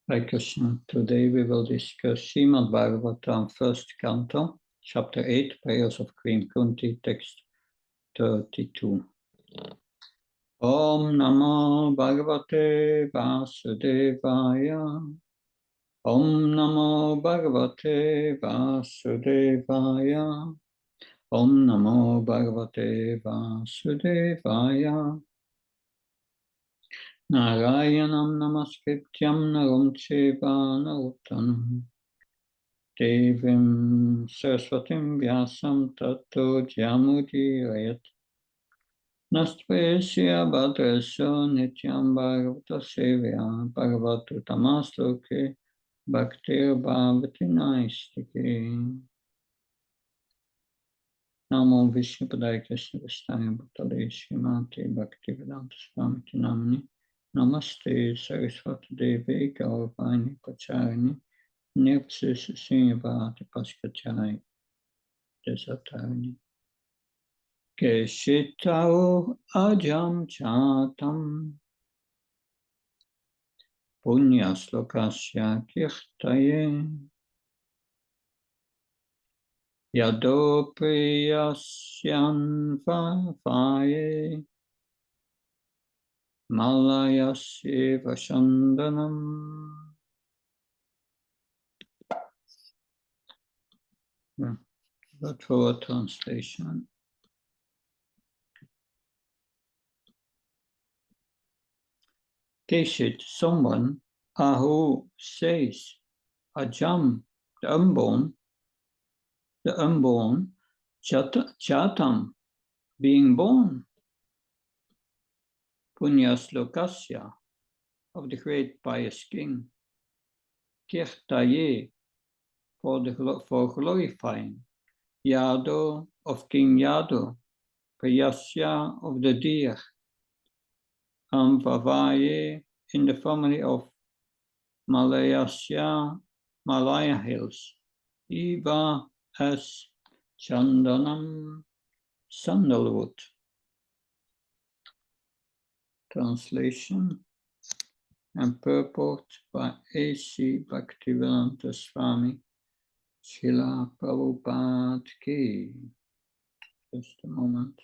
Hare Krishna. Today we will discuss Srimad Bhagavatam, first canto, chapter 8, Prayers of Queen Kunti, text 32. Om Namo Bhagavate Vasudevaya. Om Namo Bhagavate Vasudevaya. Om Namo Bhagavate Vasudevaya. Narayanam Namaskrityam Naram Cheva Narottanam Devim Saraswatim Vyasam Tato Jamudirayat Nastresya Bhadrasya Nityam Bhagavata Sevya Bhagavatu Tamasloke Bhaktir Bhavati Naistike Namo Vishnu Padaya Krishna Vistaya Bhattale Srimati Bhaktivedanta Swamiti Namni Namaste Saraswati Devi Gauravani Pacharini Nipsis Srinivati Paskachai Desatarni Keshitao Ajam Chatam Punyaslokasya Kirtaye Yado Priyasyan Vaye Malayasya Vashandanam. But for a translation. Keshit, someone, Ahu says, Ajam, the unborn, Chatam, being born, Punyaslokasya, of the great pious king, Kirtaye, for glorifying, Yado, of King Yado, Priyasya, of the deer, Vavaye, in the family of Malaya hills, Eva as Chandanam, sandalwood. Translation and purport by A.C. Bhaktivedanta Swami Srila Prabhupada Ki. Just a moment.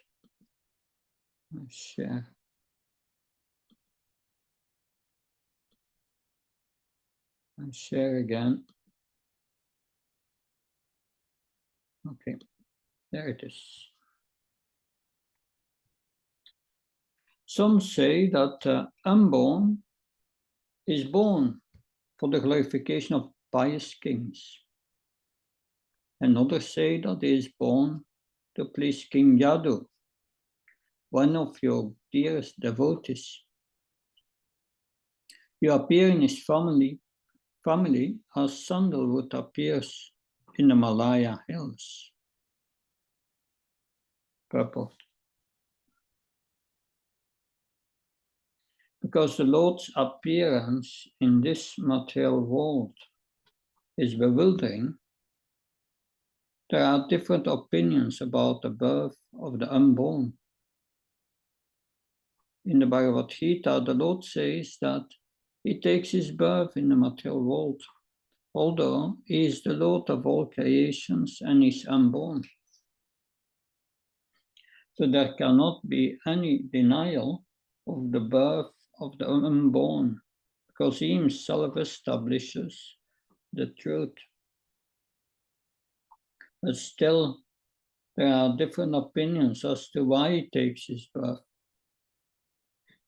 I share. And share again. Okay, there it is. Some say that unborn is born for the glorification of pious kings. And others say that he is born to please King Yadu, one of your dearest devotees. You appear in his family as sandalwood appears in the Malaya hills. Purport. Because the Lord's appearance in this material world is bewildering, there are different opinions about the birth of the unborn. In the Bhagavad Gita, the Lord says that he takes his birth in the material world, although he is the Lord of all creations and is unborn. So there cannot be any denial of the birth of the unborn, because he himself establishes the truth. But still, there are different opinions as to why he takes his birth.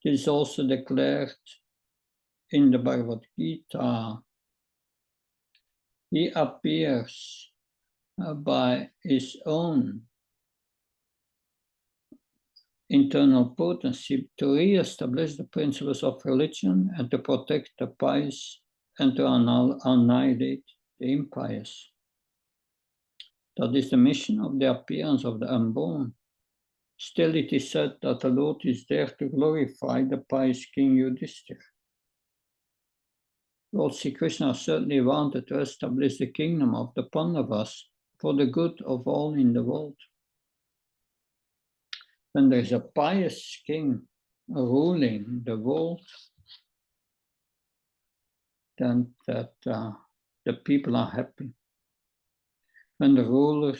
This is also declared in the Bhagavad Gita. He appears by his own internal potency to re-establish the principles of religion and to protect the pious and to annihilate the impious. That is the mission of the appearance of the unborn. Still, it is said that the Lord is there to glorify the pious King Yudhishthira. Lord Sri Krishna certainly wanted to establish the kingdom of the Pandavas for the good of all in the world. When there is a pious king ruling the world, then that the people are happy. When the ruler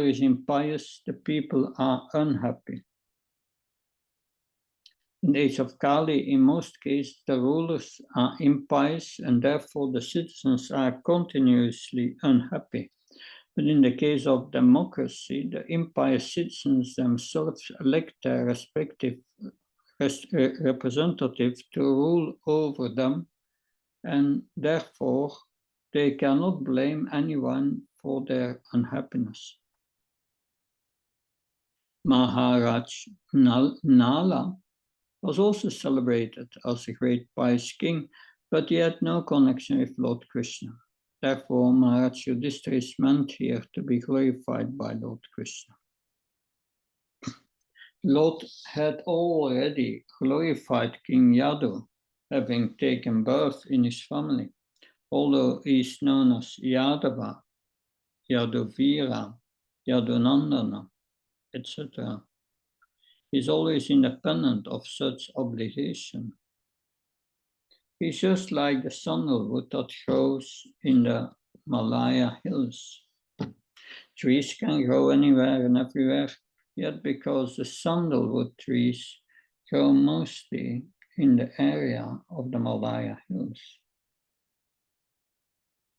is impious, the people are unhappy. In the age of Kali, in most cases, the rulers are impious and therefore the citizens are continuously unhappy. But in the case of democracy, the impious citizens themselves elect their respective representative to rule over them, and therefore they cannot blame anyone for their unhappiness. Maharaj Nala was also celebrated as a great pious king, but he had no connection with Lord Krishna. Therefore, Maharaj Yudhishthira is meant here to be glorified by Lord Krishna. Lord had already glorified King Yadu, having taken birth in his family, although he is known as Yadava, Yaduvira, Yadunandana, etc. He is always independent of such obligation. He is just like the sandalwood that grows in the Malaya hills. Trees can grow anywhere and everywhere, yet because the sandalwood trees grow mostly in the area of the Malaya hills.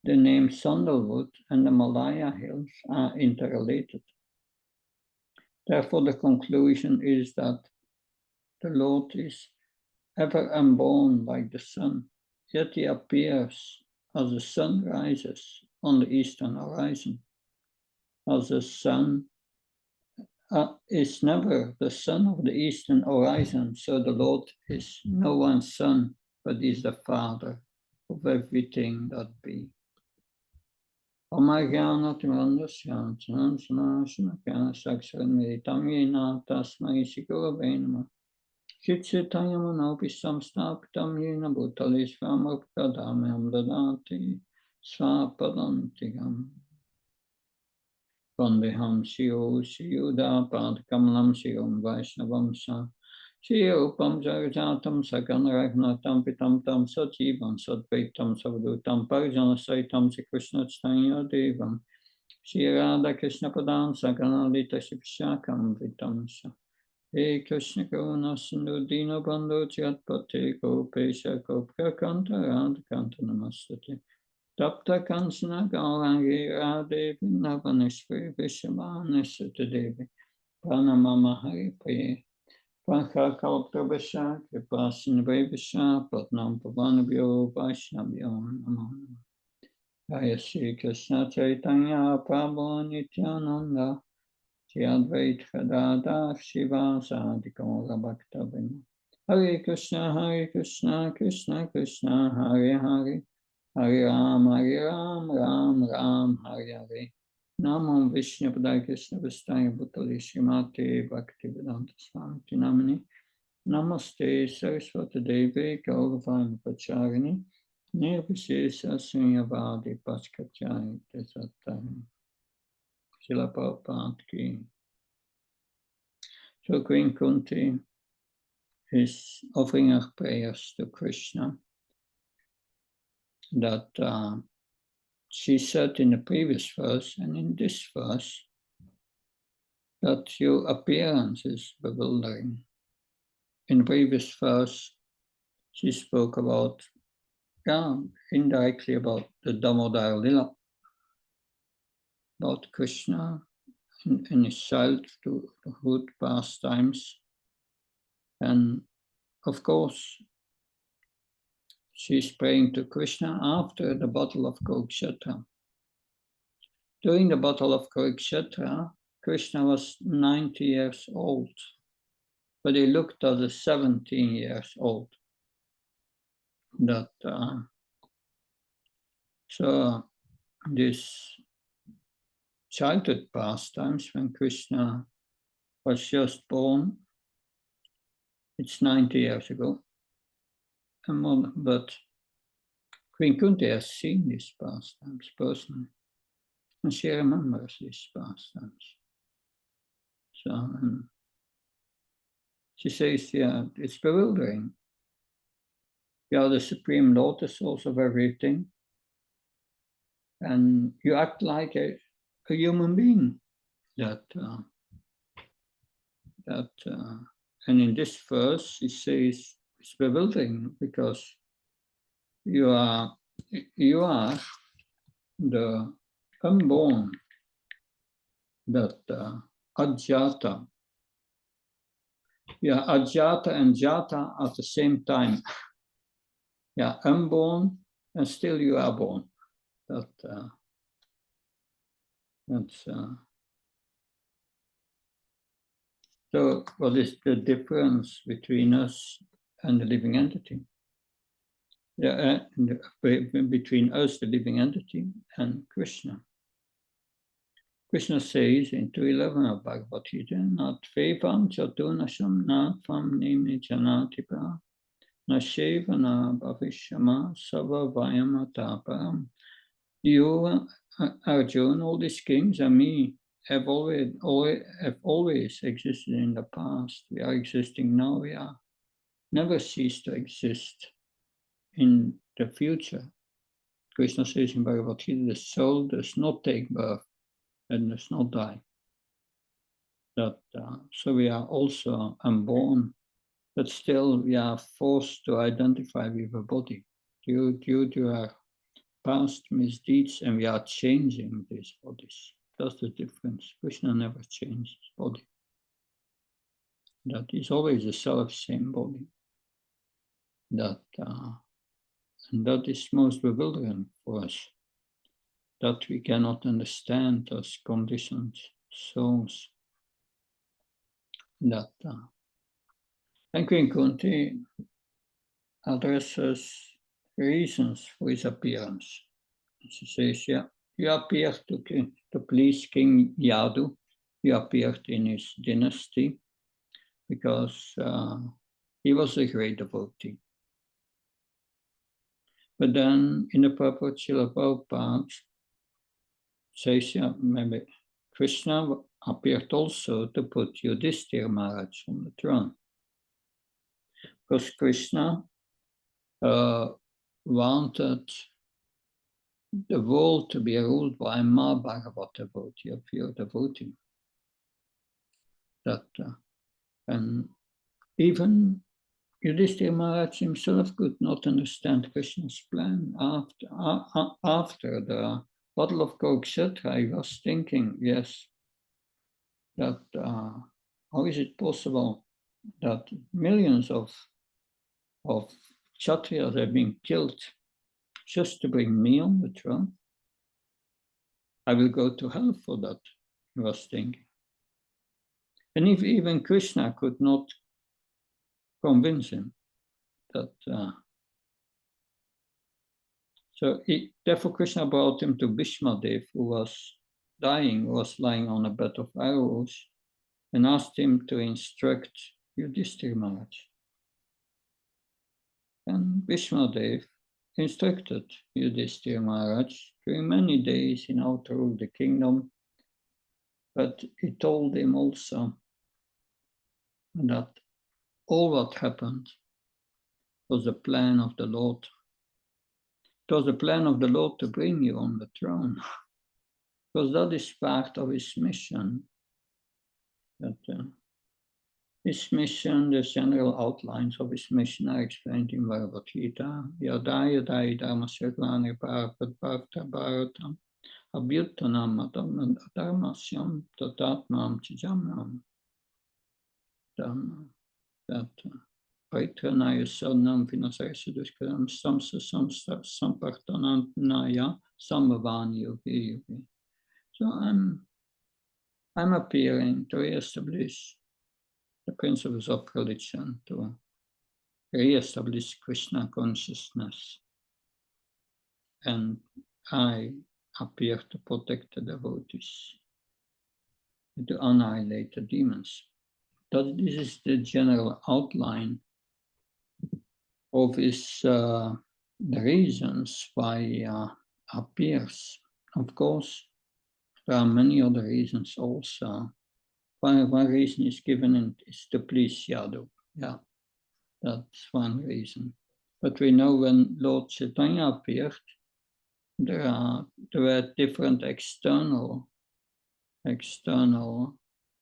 The name sandalwood and the Malaya hills are interrelated. Therefore, the conclusion is that the Lord is ever unborn like the sun, yet he appears as the sun rises on the eastern horizon. As the sun is never the son of the eastern horizon, so the Lord is no one's son, but is the Father of everything that be. Vandeham Shiyuda Padkamalam Shiyum Vaishnavam Sa Shiyupam Jagajatam Sagan Ragnatam Pitam Tam Sajivam Sadvaitam Savdutam Parjana Saitam Shri Krishna Chaitanya Devam Shri Radha Krishna Padam Sagana Lita Shipshakam Vitam Sa He Krishna Karuna Sindhu Dino Bandhu Chatpate Gopesha Gopka Kanta Radha Kanta Namastate Tapta Kansana Gaurangi Radhe Vinnavaneshwari Vishavaneshwata Devi Pranamama Hari Priye Pancha Kalprabhasha Kripasinve Visha Patnam Pavanabhyo Vaishnavyo Namo Jaya Shri Krishna Chaitanya Prabhu Nityananda Shri Advaita Gadadhar Shiva Sadhikara Bhaktavinda Hare Krishna Krishna Krishna Hare Hare Hare Ram, Ram Ram, Hare Hare. Namo Vishnu Padaya Krishna Vistaya Bhutali Srimati Bhaktivedanta Swami Namini. Namaste Saraswati Devi Gauravani Pacharini. Nirvishesha Sunyavadi Paskachari Desatari. Srila Prabhupada Ki. So Queen Kunti is offering her prayers to Krishna that she said in the previous verse and in this verse that your appearance is bewildering. In the previous verse, she spoke about, indirectly about the Damodar Lila, about Krishna in his childhood pastimes. And of course, she's praying to Krishna after the Battle of Kurukshetra. During the Battle of Kurukshetra, Krishna was 90 years old, but he looked as 17 years old. So this childhood pastimes, when Krishna was just born, it's 90 years ago. But Queen Kunti has seen these pastimes personally, and she remembers these pastimes. So she says, yeah, it's bewildering. You are the supreme Lord, the source of everything. And you act like a human being. And in this verse, he says it's bewildering because you are the unborn, that ajata. Yeah, ajata and jata at the same time. Yeah, unborn and still you are born. That's so. What is the difference between us and the living entity? Yeah, between us, the living entity, and Krishna. Krishna says in 2:11 of Bhagavad Gita, "Nat vevam chatunasham nat vam nimi janatipa, na sheva na bhavishama sava vayamataparam." You, Arjuna, all these kings and me have always existed in the past. We are existing now. We are never cease to exist in the future. Krishna says in Bhagavad Gita, the soul does not take birth and does not die. So we are also unborn, but still we are forced to identify with a body due to our past misdeeds, and we are changing these bodies. That's the difference. Krishna never changed his body. That is always the self-same body. And that is most bewildering for us, that we cannot understand as conditioned souls. And Queen Kunti addresses reasons for his appearance. She says, yeah, you appeared to please King Yadu. You appeared in his dynasty because he was a great devotee. But then in the purport, Srila Prabhupada says, yeah, maybe Krishna appeared also to put Yudhishthira Maharaj on the throne. Because Krishna wanted the world to be ruled by a Mahabhagavata devotee, a pure devotee. And even Yudhishthira Maharaj himself could not understand Krishna's plan. After the Battle of Kurukshetra, he was thinking, yes, that how is it possible that millions of Kshatriyas have been killed just to bring me on the throne? I will go to hell for that, he was thinking. And if even Krishna could not convince him that. Therefore Krishna brought him to Bhishmadev, who was dying, was lying on a bed of arrows, and asked him to instruct Yudhishthira Maharaj. And Bhishmadev instructed Yudhishthira Maharaj during many days in how to rule the kingdom, but he told him also that all what happened was the plan of the Lord. It was the plan of the Lord to bring you on the throne, because that is part of his mission. His mission, the general outlines of his mission are explained in Bhagavad Gita. Yadaya dai dharmasya glani bharavat bhavta bharatam abhyuttanam adharmasyam tatatmam chijamam. That Paitranaya Sarnam Vinasarsa Dushkaram Samsa Samsta Sampartananaya Samavani Yogi Yogi. So I'm appearing to re-establish the principles of religion, to re-establish Krishna consciousness. And I appear to protect the devotees, to annihilate the demons. This is the general outline of the reasons why he appears. Of course, there are many other reasons also. One reason is given is to please Yadu. Yeah, that's one reason. But we know when Lord Chaitanya appeared, there were different external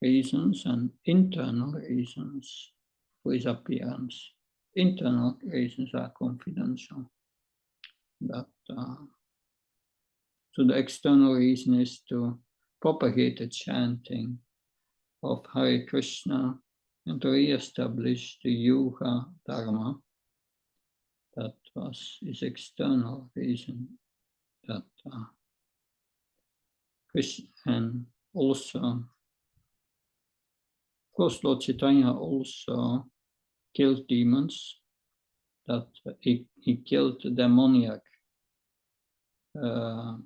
reasons and internal reasons for his appearance. Internal reasons are confidential. But, so the external reason is to propagate the chanting of Hare Krishna and to re-establish the Yuga Dharma. That was his external reason. That Krishna, and also, of course, Lord Chaitanya also killed demons. That he killed the demoniac, the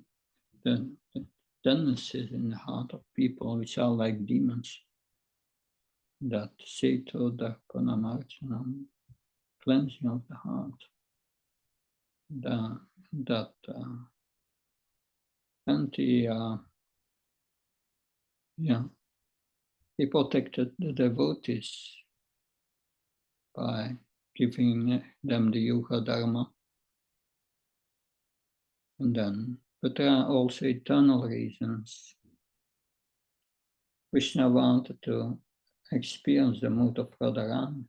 tendencies in the heart of people which are like demons. That Seto Darpanamarjanam, cleansing of the heart. And he protected the devotees by giving them the Yuga Dharma. And then, but there are also eternal reasons. Krishna wanted to experience the mood of Radharani.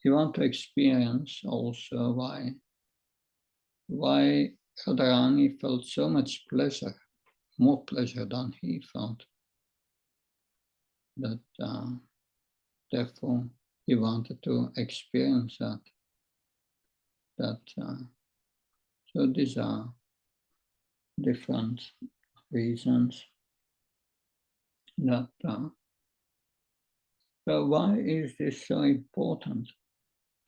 He wanted to experience also why Radharani felt so much pleasure, more pleasure than he felt. That therefore he wanted to experience that. So these are different reasons. That so why is this so important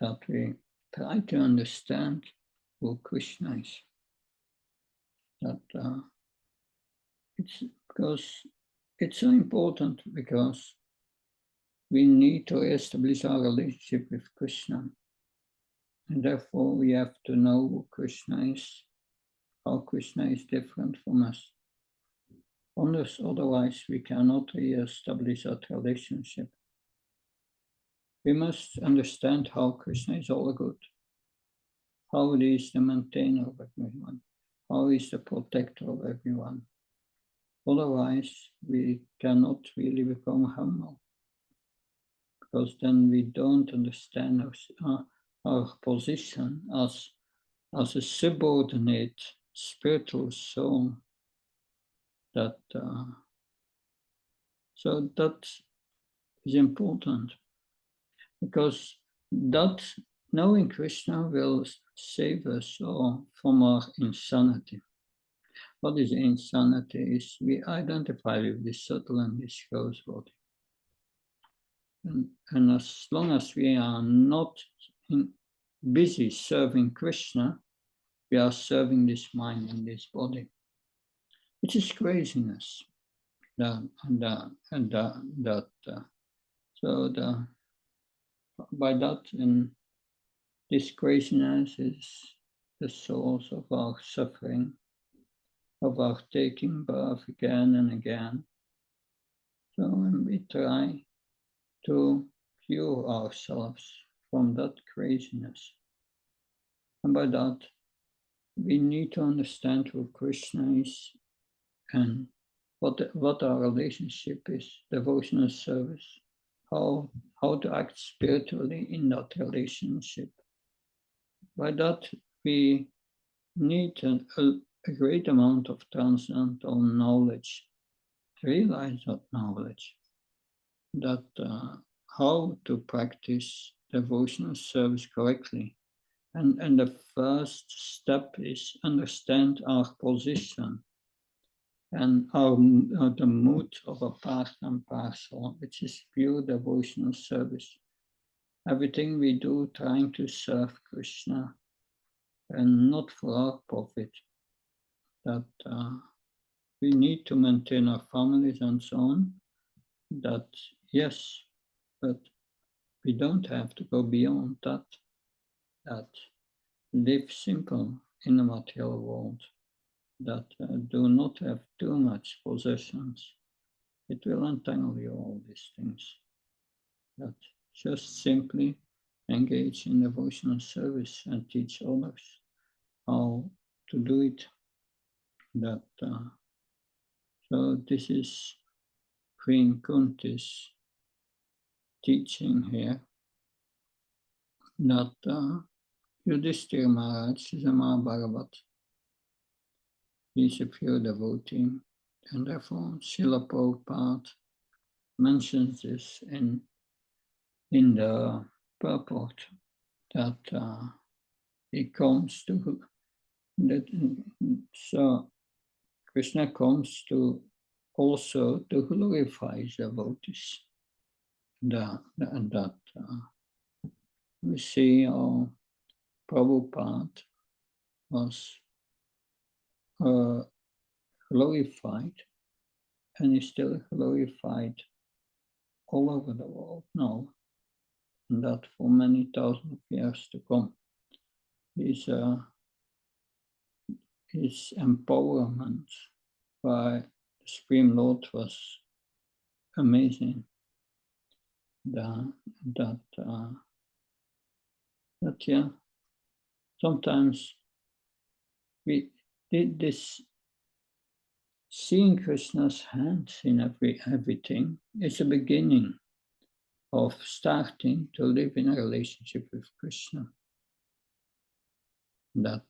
that we try to understand who Krishna is? That it's because it's so important because we need to establish our relationship with Krishna. And therefore we have to know who Krishna is, how Krishna is different from us. Otherwise we cannot re-establish that relationship. We must understand how Krishna is all good, how he is the maintainer of everyone, how he is the protector of everyone. Otherwise, we cannot really become humble, because then we don't understand our position as a subordinate spiritual soul. So that is important, because that knowing Krishna will save us all from our insanity. What is insanity? Is we identify with this subtle and this gross body. And as long as we are not busy serving Krishna, we are serving this mind and this body, which is craziness. By that, and this craziness is the source of our suffering, of our taking birth again and again. So when we try to cure ourselves from that craziness, and by that we need to understand who Krishna is and what our relationship is, devotional service, how to act spiritually in that relationship. By that we need a great amount of transcendental knowledge, realize that knowledge, that how to practice devotional service correctly. And the first step is understand our position and the mood of a part and parcel, which is pure devotional service. Everything we do trying to serve Krishna and not for our profit. That we need to maintain our families and so on. That yes, but we don't have to go beyond that. That live simple in the material world. That do not have too much possessions. It will entangle you, all these things. That just simply engage in devotional service and teach others how to do it. So this is Queen Kunti's teaching here, that Yudhishthira Maharaj is a Mahabhagavat. He's a pure devotee, and therefore Srila Prabhupada mentions this in the purport, that he comes to that. So Krishna comes to also to glorify devotees. That we see how Prabhupada was glorified, and is still glorified all over the world now, and that for many thousands of years to come. His empowerment by the Supreme Lord was amazing. That yeah, sometimes we did this. Seeing Krishna's hands in everything is a beginning of starting to live in a relationship with Krishna. That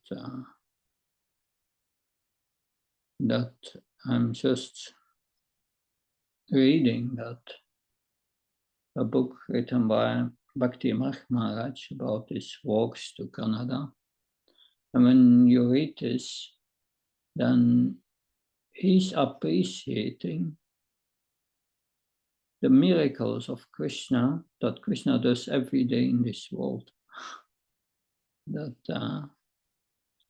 I'm just reading that a book written by Bhakti Maharaj about his walks to Canada. And when you read this, then he's appreciating the miracles of Krishna that Krishna does every day in this world. That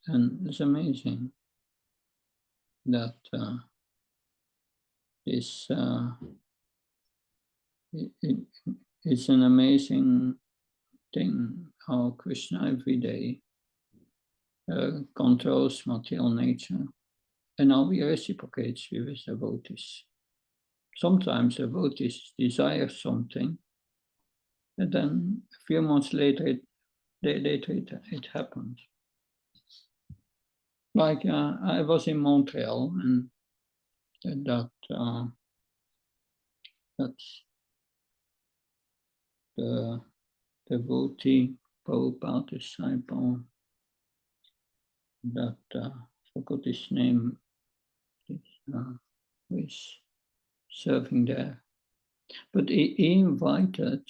and it's amazing that it's an amazing thing how Krishna every day controls material nature, and how he reciprocates with his devotees. Sometimes devotees desire something, and then a few months later, it happened. Like I was in Montreal, and that's the devotee, Prabhupada disciple, that forgot his name, who is serving there. But he invited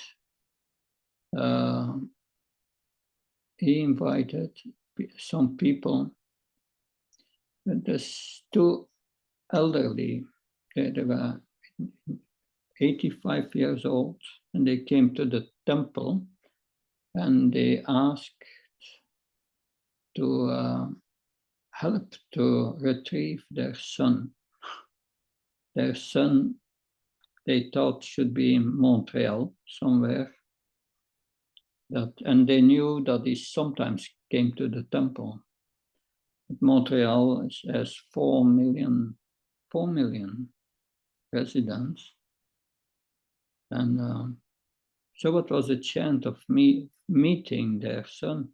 some people. There's two elderly. They were 85 years old, and they came to the temple, and they asked to help to retrieve their son. Their son, they thought, should be in Montreal somewhere. And they knew that he sometimes came to the temple. But Montreal has 4 million residents. And so it was a chance of me meeting their son.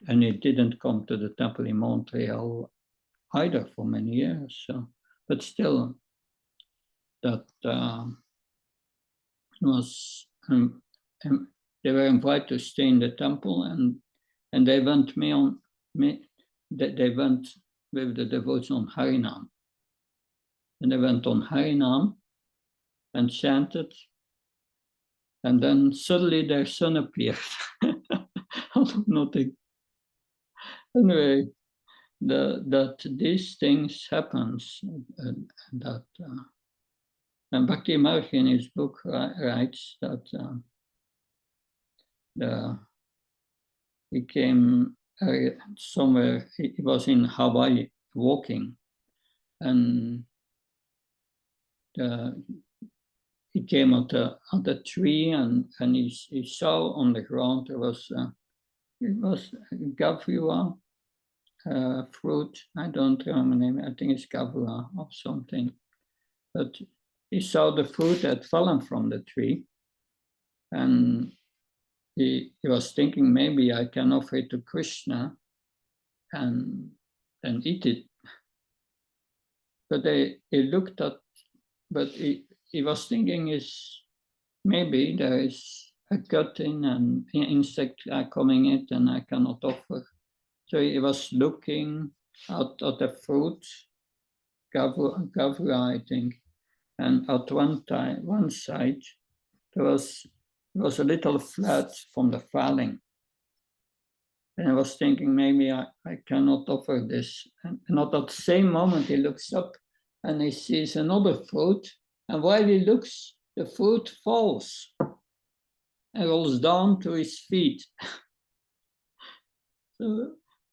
And he didn't come to the temple in Montreal either for many years. So, but still, that was they were invited to stay in the temple, and they went they went with the devotion on Harinam, and they went on Harinam and chanted, and then suddenly their son appeared out of nothing. Anyway, that these things happens, and Bhakti Maharaj in his book writes that he came somewhere, he was in Hawaii walking, and he came at a tree, and he saw on the ground it was gavua fruit. I don't remember the name. I think it's gavua or something. But he saw the fruit had fallen from the tree, And he was thinking, maybe I can offer it to Krishna and eat it. But he looked at, but he was thinking is maybe there is a cut in and insect are coming in and I cannot offer. So he was looking at the fruit, Gavra, I think, and at one side there was a little flat from the falling. And I was thinking, maybe I cannot offer this. And at the same moment, he looks up and he sees another fruit. And while he looks, the fruit falls and rolls down to his feet.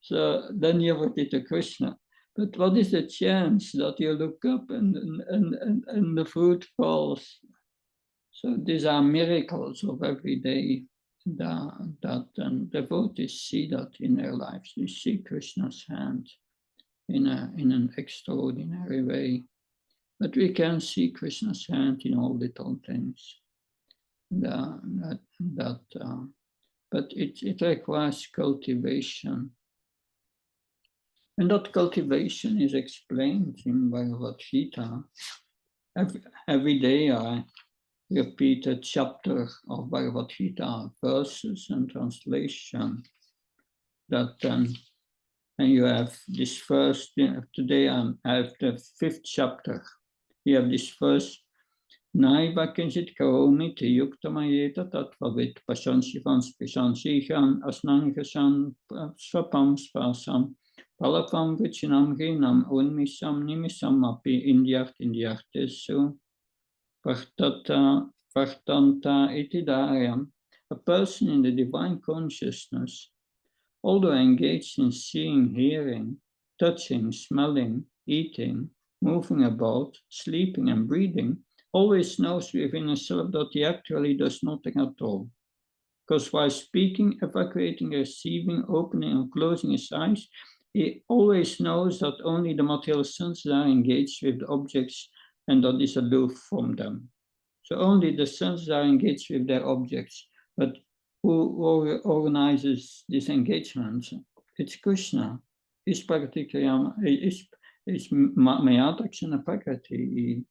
So then you offer it to Krishna. But what is the chance that you look up and the fruit falls? So these are miracles of every day that devotees see that in their lives. They see Krishna's hand in an extraordinary way. But we can see Krishna's hand in all little things. But it requires cultivation. And that cultivation is explained in Bhagavad Gita. Every day I repeat a chapter of Bhagavad Gita, verses and translation. That and you have this first. Today I have the 5th chapter. You have this first. Naiva kinchit karomi te yuktamayeta tatvavit pashanshivan speshanshihan asnangashan swapam spasam palapam vichinam rinam unmisam nimisam api indyartesu. Vartanta itidayam, a person in the divine consciousness, although engaged in seeing, hearing, touching, smelling, eating, moving about, sleeping and breathing, always knows within himself that he actually does nothing at all. Because while speaking, evacuating, receiving, opening and closing his eyes, he always knows that only the material senses are engaged with the objects and that is aloof from them. So only the senses are engaged with their objects. But who organizes this engagement? It's Krishna. He's particularly, he's Mayadrakshana Prakriti.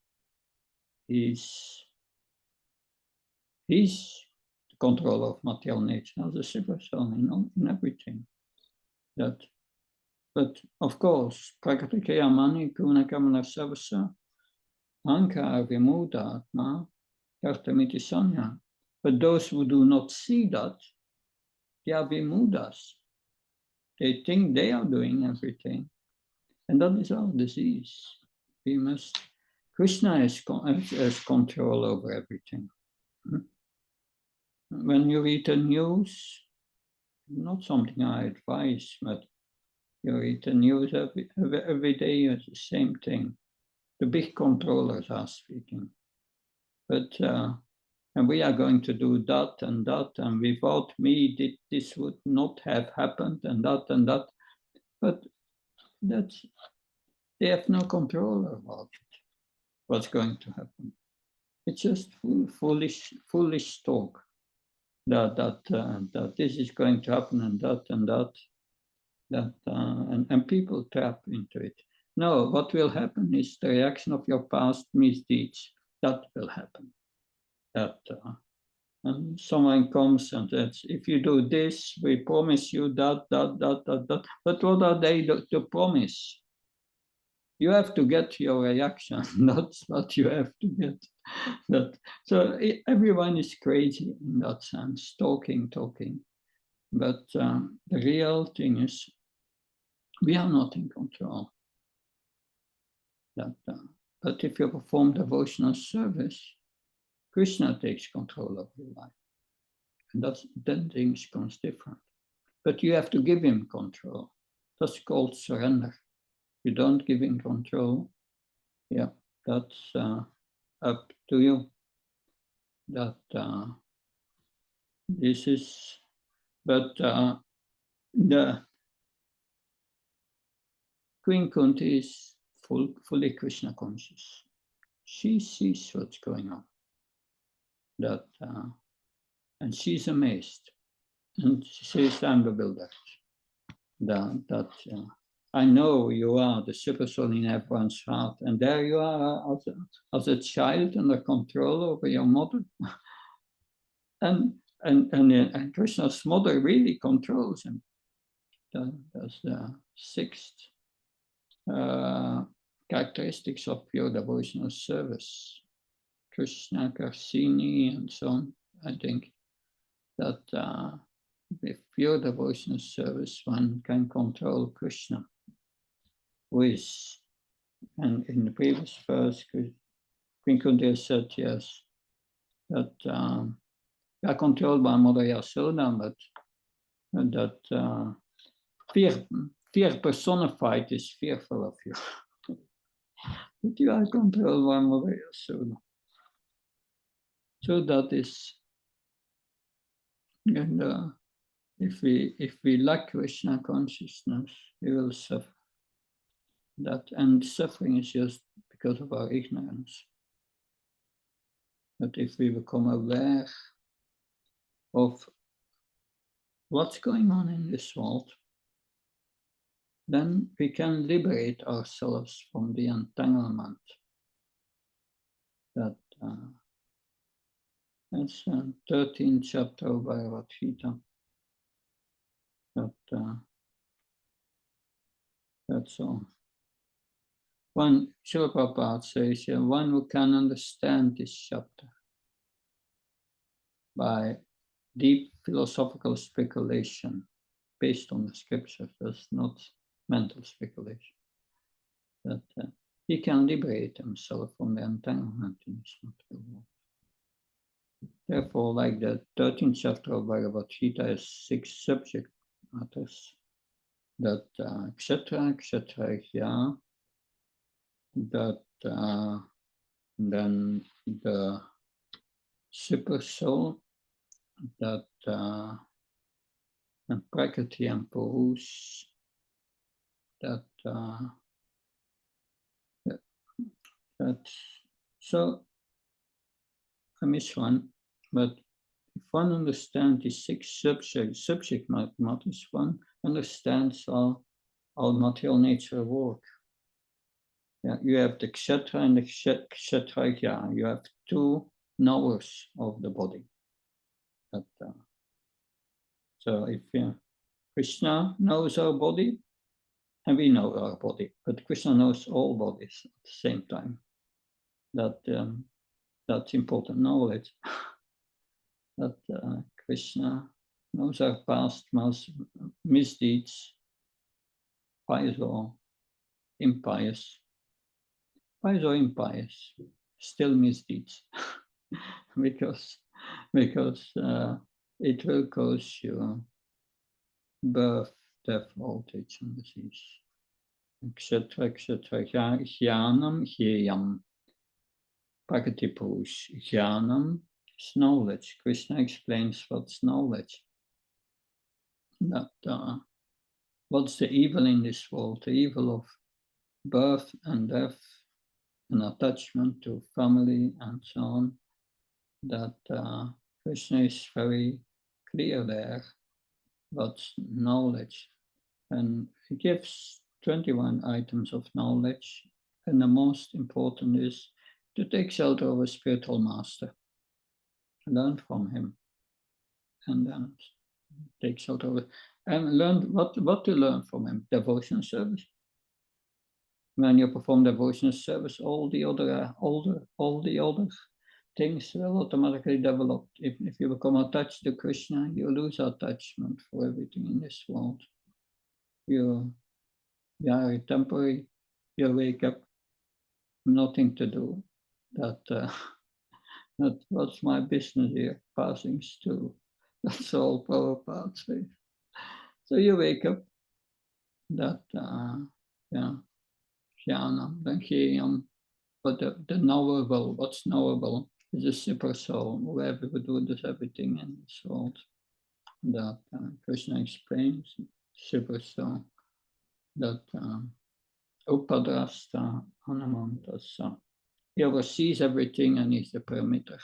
He's the control of material nature as a super soul in everything. But of course, Prakriti Mani Guna Kamala Savasa Ankara Vimuda Atma Kartamiti Sanya. But those who do not see that, they are Vimudas. They think they are doing everything. And that is our disease. We must, Krishna has control over everything. When you read the news, not something I advise, but you read the news every day, it's the same thing. The big controllers are speaking. But, and we are going to do that, and without me, this would not have happened, and that. But that's, they have no control about it, what's going to happen. It's just foolish talk that this is going to happen, and that, and people tap into it. No, what will happen is the reaction of your past misdeeds. That will happen. And someone comes and says, if you do this, we promise you that. But what are they to promise? You have to get your reaction. That's what you have to get. So everyone is crazy in that sense, talking. But the real thing is, we are not in control. But if you perform devotional service, Krishna takes control of your life. And then things becomes different. But you have to give him control. That's called surrender. You don't give him control. Yeah, that's up to you. This is, but the Queen Kunti is fully Krishna conscious. She sees what's going on. And she's amazed. And she says, I'm bewildered. I know you are the super soul in everyone's heart, and there you are as a child under control over your mother. And Krishna's mother really controls him. That's the sixth characteristics of pure devotional service. Krishna, Karsini, and so on. I think that with pure devotional service, one can control Krishna, who is, and in the previous verse, Queen Kundera said, yes, that we are controlled by Mother Yasoda, but that fear personified is fearful of you. But you are controlled by Mother Yasoda. So that is, and if we lack Krishna consciousness, we will suffer. That, and suffering is just because of our ignorance. But if we become aware of what's going on in this world, then we can liberate ourselves from the entanglement. That's 13th chapter of Bhagavad Gita. That's all. One, Srila Prabhupada says, one who can understand this chapter by deep philosophical speculation based on the scriptures, that's not mental speculation, that he can liberate himself from the entanglement in this material world. Therefore, like the 13th chapter of Bhagavad Gita has 6 subject matters, that kshetra, kshetrajya, that then the super soul, that and prakriti and purush, that so I miss one, but if one understands the 6 subject matters, one understands how material nature work. Yeah, you have the kshetra and the kshetrajya. You have 2 knowers of the body. But, so if Krishna knows our body, and we know our body, but Krishna knows all bodies at the same time. That's important knowledge. That Krishna knows our past misdeeds, pious or impious. Pious or impious, still misdeeds, because it will cause you birth, death, old age, and disease, etc., etc. Jnanam, jneyam, prakriti purush. Jnanam is knowledge. Krishna explains what's knowledge. That what's the evil in this world? The evil of birth and death, and attachment to family and so on, that Krishna is very clear there, what's knowledge. And he gives 21 items of knowledge, and the most important is to take shelter of a spiritual master, learn from him, and then take shelter of it, and learn what to learn from him. Devotional service. When you perform devotional service, all the other things will automatically develop. If you become attached to Krishna, you lose attachment for everything in this world. You are temporary. You wake up, nothing to do. That what's my business here? Passing stool. That's all Prabhupada says. So you wake up. That Jnanam, then Jneyam. But the knowable, what's knowable is a super soul, who does everything in this world. That Krishna explains, super soul, that Upadrasta Anamantasa. He oversees everything and he's the permitter.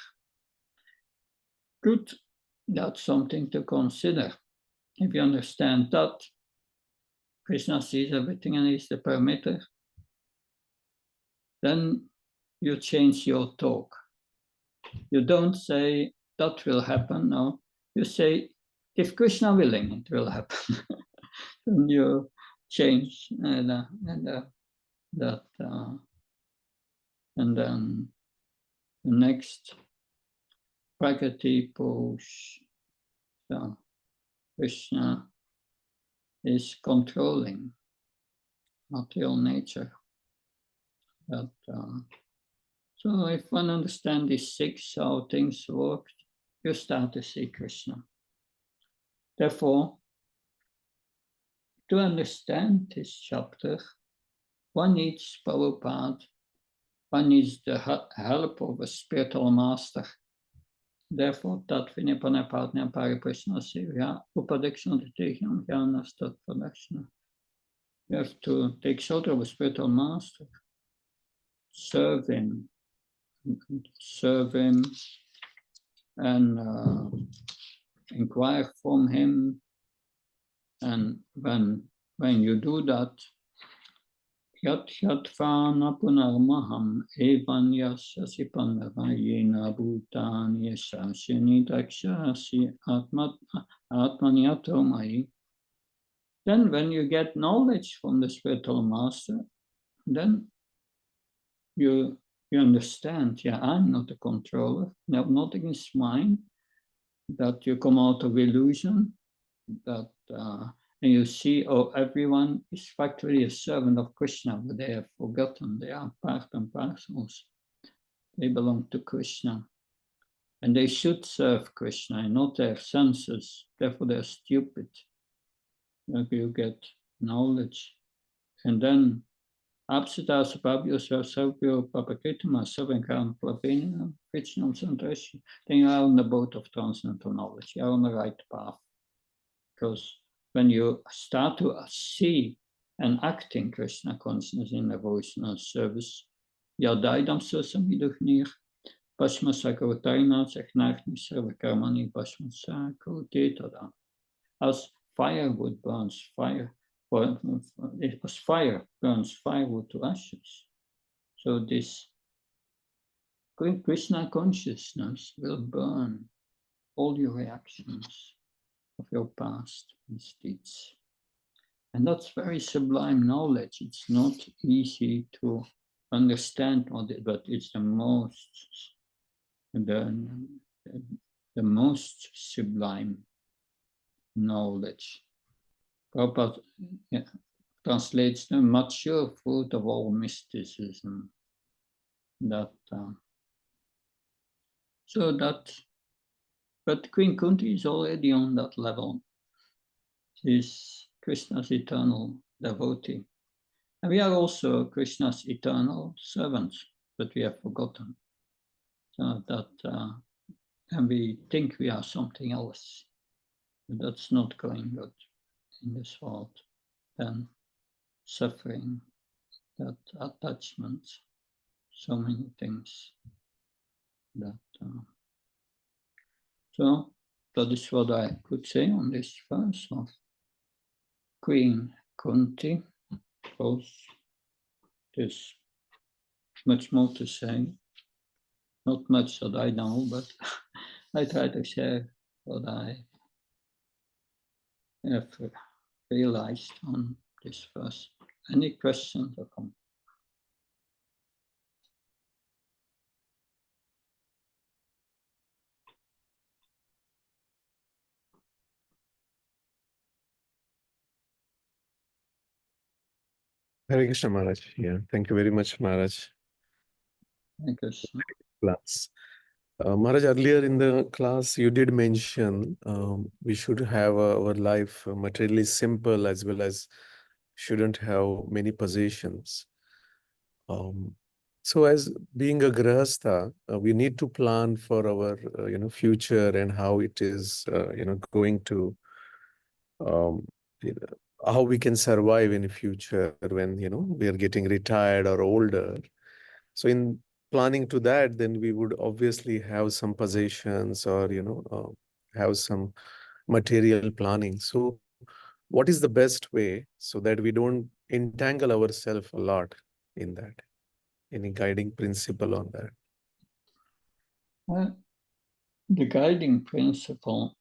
Good. That's something to consider. If you understand that, Krishna sees everything and is the permitter, then you change your talk. You don't say that will happen. No, you say if Krishna willing, it will happen. Then you change that, and then the next Prakriti push. So Krishna is controlling material nature. That, so if one understands these six, how things work, you start to see Krishna. Therefore, to understand this chapter, one needs Prabhupada, one needs the help of a spiritual master. Therefore, tat vinipane partner pariprishna sivya, upadikshana titihyam jnanastat pradakshana. You have to take shelter of a spiritual master, serve him, and inquire from him. And when you do that, yat yatvana punarmaham evan yasyasi panavayena bhutani yasasini dakshasi atmanyatomai. Then when you get knowledge from the spiritual master, then you understand, yeah, I'm not a controller. No, nothing is mine. That you come out of illusion. That and you see, oh, everyone is factually a servant of Krishna, but they have forgotten they are part and parcels. They belong to Krishna, and they should serve Krishna and not their senses. Therefore, they're stupid. Maybe you get knowledge, and then Apsita Sababhyo Sarvyo Papakritama Savankaram Plavinam Krishna Santashi. Then you are on the boat of transcendental knowledge. You are on the right path. Because when you start to see and act in Krishna consciousness in devotional service, Yadaidam Sasamiduknir, Bhashma Sakavatarina, Seknagni Sarvakarmani, Bhashma Sakavatetada. As firewood burns fire, as fire burns firewood to ashes. So this Krishna consciousness will burn all your reactions of your past misdeeds. And that's very sublime knowledge. It's not easy to understand what it, but it's the most sublime knowledge. Prabhupada translates the mature fruit of all mysticism. That but Queen Kunti is already on that level. She's Krishna's eternal devotee. And we are also Krishna's eternal servants, but we have forgotten. So that, and we think we are something else. But that's not going good in this world. Then suffering, that attachment, so many things. That so that is what I could say on this verse of Queen Kunti. Of course, there's much more to say. Not much that I know, but I try to share what I have realized on this verse. Any questions or comments? Hare Krishna Maharaj. Yeah, thank you very much, Maharaj. Thank you, sir. Class. Maharaj, earlier in the class, you did mention we should have our life materially simple as well as shouldn't have many possessions. So as being a grahastha, we need to plan for our future and how it is going to how we can survive in the future when we are getting retired or older. So in planning to that, then we would obviously have some possessions or have some material planning. So what is the best way so that we don't entangle ourselves a lot in that? Any guiding principle on that? The guiding principle,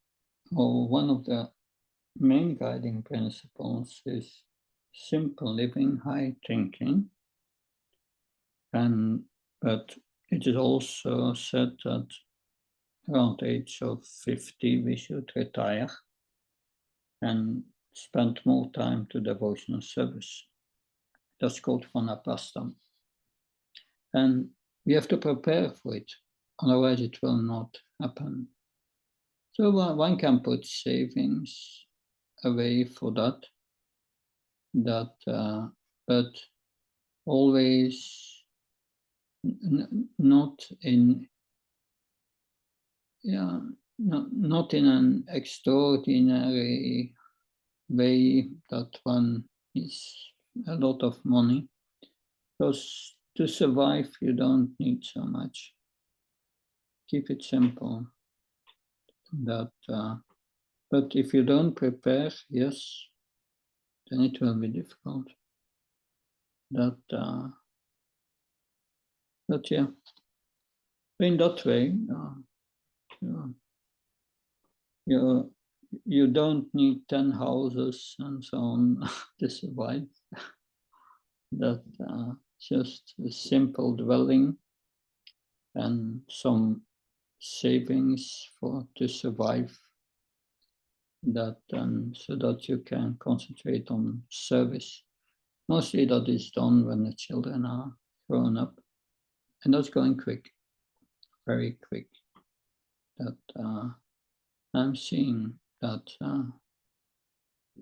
or one of the main guiding principles, is simple living, high thinking. But it is also said that around the age of 50 we should retire and spend more time to devotional service. That's called vanapastam. And we have to prepare for it, otherwise it will not happen. So one can put savings away for that, but always not in not in an extraordinary way that one needs a lot of money, because to survive you don't need so much. Keep it simple. But if you don't prepare, yes, then it will be difficult. But yeah, in that way, you don't need 10 houses and so on to survive. That just a simple dwelling and some savings to survive, that so that you can concentrate on service. Mostly that is done when the children are grown up, and that's going quick, very quick. That I'm seeing that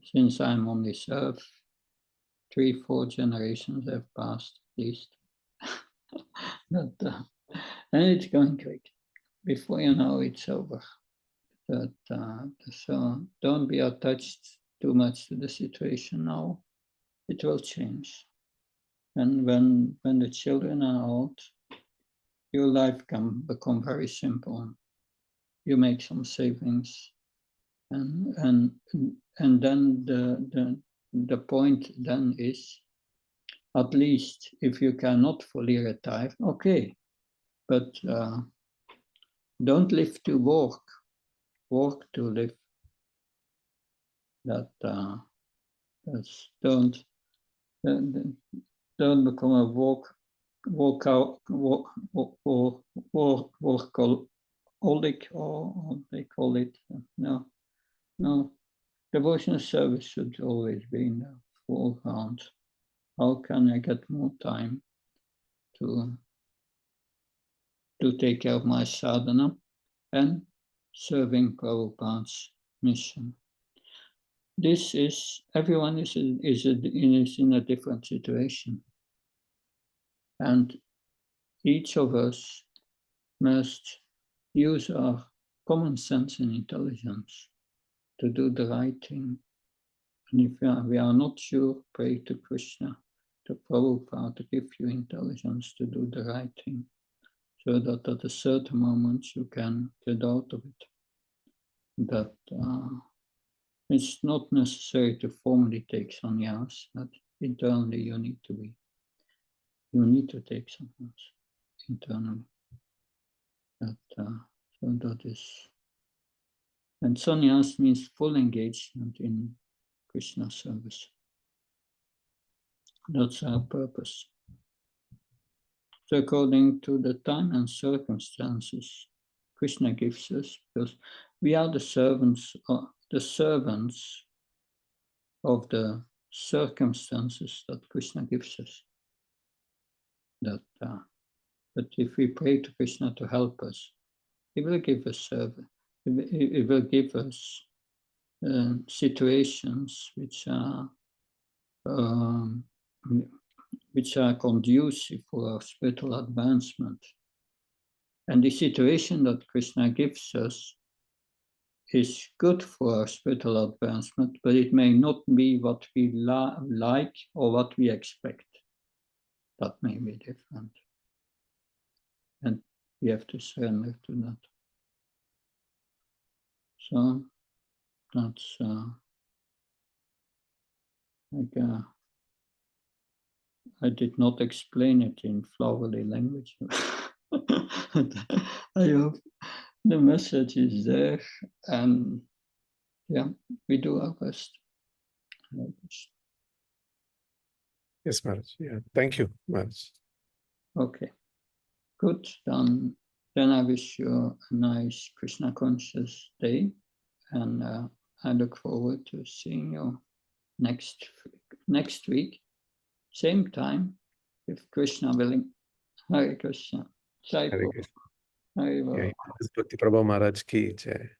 since I'm on this earth, 3-4 generations have passed at least. And it's going quick. Before you know, it's over. So don't be attached too much to the situation now. It will change. And when the children are out, your life can become very simple. You make some savings, and then the point then is, at least if you cannot fully retire, okay, but don't live to work to live. Don't become a workaholic, or they call it. No. Devotional service should always be in the foreground. How can I get more time to take care of my sadhana and serving Prabhupada's mission? Everyone is in a different situation, and each of us must use our common sense and intelligence to do the right thing. And if we are not sure, pray to Krishna, to Prabhupada, to give you intelligence to do the right thing, so that at a certain moment you can get out of it. But it's not necessary to formally take sannyas, but internally you need to take sannyas internally. So that is, and sannyas means full engagement in Krishna service. That's our purpose. So according to the time and circumstances Krishna gives us, because we are the servants of the circumstances that Krishna gives us. But if we pray to Krishna to help us, He will give us service. He will give us situations which are conducive for our spiritual advancement. And the situation that Krishna gives us is good for our spiritual advancement, but it may not be what we like or what we expect. That may be different. And we have to surrender to that. So that's like I did not explain it in flowery language. I hope the message is there, and yeah, we do our best. Yes, Maharaj. Yeah. Thank you, Maharaj. Okay, good. Then I wish you a nice Krishna conscious day, and I look forward to seeing you next week, same time, if Krishna willing. Hare Krishna. Jai Hare Prabhu. Krishna. Hare Yeah. Bol. Bhakti Prabhu Maharaj ki jai.